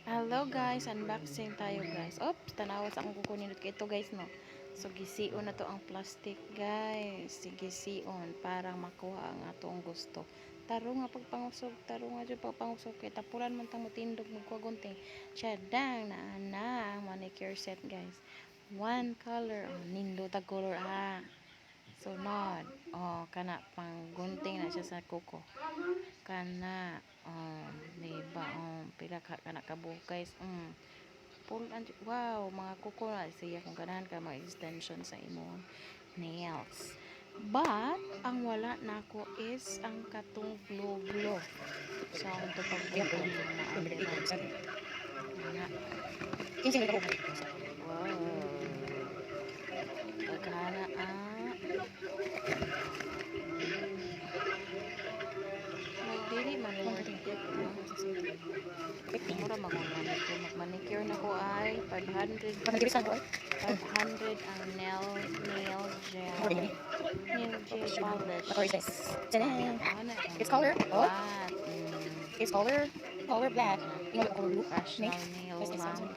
Hello guys, unboxing tayo guys. Oops, tanawa sa akong kukunin ito guys no. So gisiun na to ang plastic guys. Gisiun para makuha ang atong gusto. Taro nga pagpangusog, taro nga dyan pagpangusog kay tapuran man tang mutindog magkuagunting. Tiyadang na ang manicure set guys. One color, nindo tag color sunod. Kana pang gunting na siya sa kuko. Kana diba pila ka kana kabuok guys. Wow, mga kuko na siya kung ganahan ka mga extension sa imong nails. But ang wala nako is ang katong glow sa unto pagbuka na wow, pagana dili man mura mag-manicure na ko ay 500 ang nail gel polish. It's color. It's color black. You know the color blue. Professional nail lamp.